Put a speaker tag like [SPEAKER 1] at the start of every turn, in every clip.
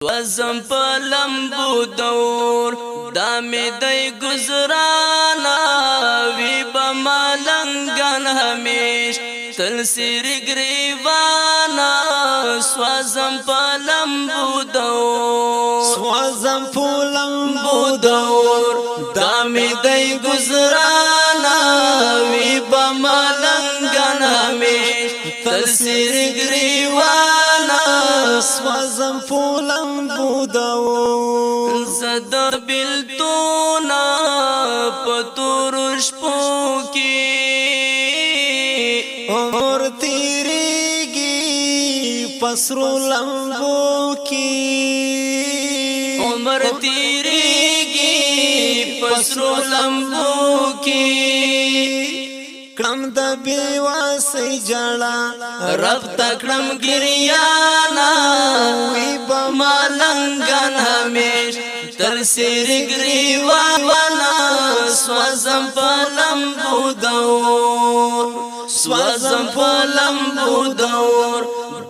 [SPEAKER 1] وزم په لمبو دور دا می دی گزرانا وی بمالنگن همیش تل سری گریوانا سوازم په لمبو دور
[SPEAKER 2] سوازم په لمبو دور
[SPEAKER 1] دا می دی گزرانا وی بمالنگن همیش تل سری گریوانا
[SPEAKER 2] سوازم په لمبو دور
[SPEAKER 1] زد بلتونا پتورش پوکی
[SPEAKER 2] عمر تیریگی پسرو لمبو کی
[SPEAKER 1] عمر تیریگی پسرو لمبو کی
[SPEAKER 2] کړم د بیواسي جړا
[SPEAKER 1] رب تکړم ګریانا وی بمالنګن همیش تر سری ګریوانا سوازم په لمبو دور سوازم په لمبو دور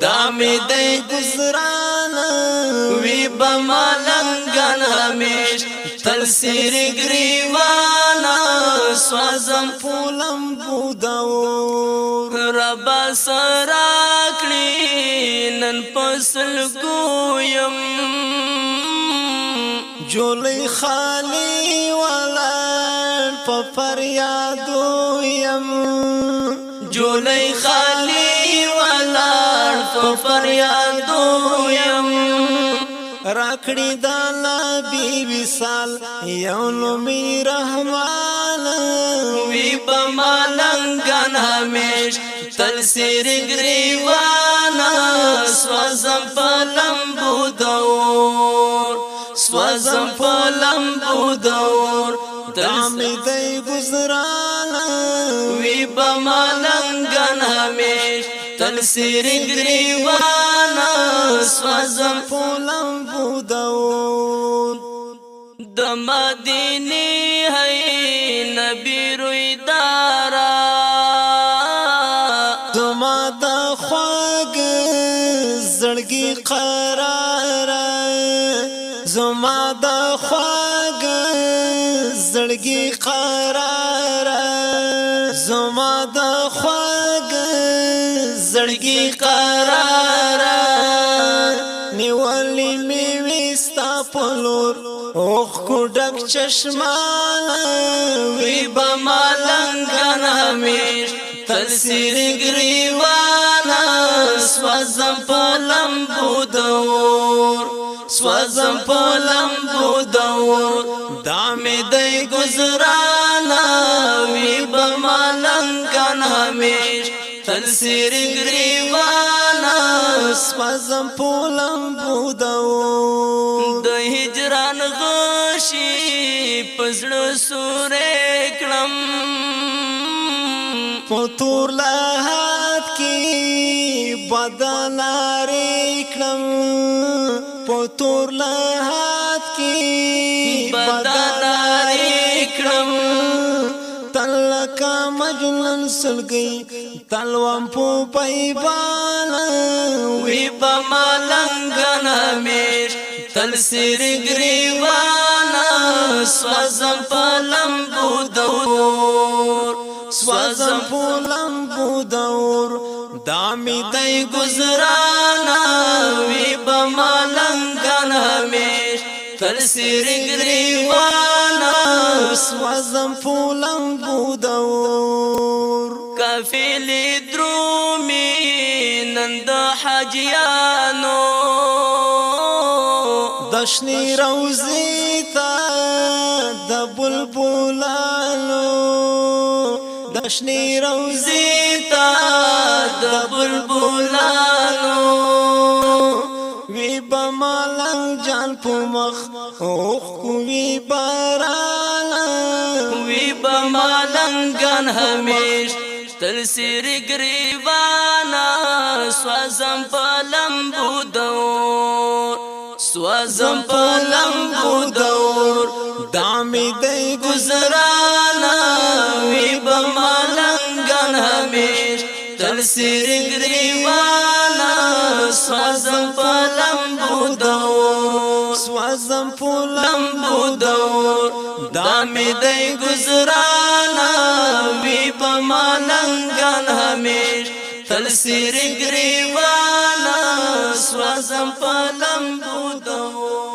[SPEAKER 1] دا می دی
[SPEAKER 2] گزرانا
[SPEAKER 1] وی بمالنګن همیش تر سری ګریوانا سوازم
[SPEAKER 2] په لمبو دور
[SPEAKER 1] ربا سراکلی نن پسل گویم
[SPEAKER 2] جولی خالی ولن په فریادو یم
[SPEAKER 1] جولی خالی ولار په فریادو یم
[SPEAKER 2] راکړی د نبی وصال یو نومی رحمان
[SPEAKER 1] وی بمالنګن همیش تل سری ګریوانا سوازم په لمبو دور سوازم په لمبو دور
[SPEAKER 2] دامی دی گزرانا
[SPEAKER 1] وی بمالنګن همیش تل سری ګریوانا سوازم
[SPEAKER 2] په لمبو دور
[SPEAKER 1] د مدینه ہے نبی روی دارا
[SPEAKER 2] زما د خواږ زړګي قرار زما د خواږ زړګي قرار زما د خواږ زړګي قرار نیولې می وستا پلور اوخ کو ډک چشمان
[SPEAKER 1] وی بمالنګن همیش تل سری ګریوانا سوازم په لمبو دور سوازم په لمبو دور دا می دی گزرانا وی بمالنګن همیش تل سری ګریوانا
[SPEAKER 2] سوازم په لمبو دور
[SPEAKER 1] د هجران غشي پزړه سورې کړم
[SPEAKER 2] پتور لحد کی بدلاری کلم پتور لحد کی
[SPEAKER 1] بدلاری کړم
[SPEAKER 2] تلکا مجنن سلگئی تلوام پو پیبانا
[SPEAKER 1] وی بمالنګن همیش تل سری ګریوانا سوازم په لمبو دور سوازم
[SPEAKER 2] په لمبو دور
[SPEAKER 1] دامی دی گزرانا وی بمالنګن همیش تل سری ګریوانا
[SPEAKER 2] سوازم په لمبو دور
[SPEAKER 1] کافلی درومی نند حاجیانو
[SPEAKER 2] دشنی روزی تا د بلبلانو دشنی روزی
[SPEAKER 1] تا د بلبلانو
[SPEAKER 2] وی بمالنګ جان په مخ اوخ وی بارانا
[SPEAKER 1] وی بمالنګن همیش تل سری ګریوانا سوازم په لمبو دور سوازم په لمبو دور
[SPEAKER 2] دامی دی
[SPEAKER 1] گزرانا وی بمالنګن همیش تل سری ګریوانا سوازم په لمبو دور
[SPEAKER 2] سوازم پولم
[SPEAKER 1] لمبو دور دا می دی گزرانا وی بمالنگان همیش تل سیر گریوانا سوازم پا لمبو دور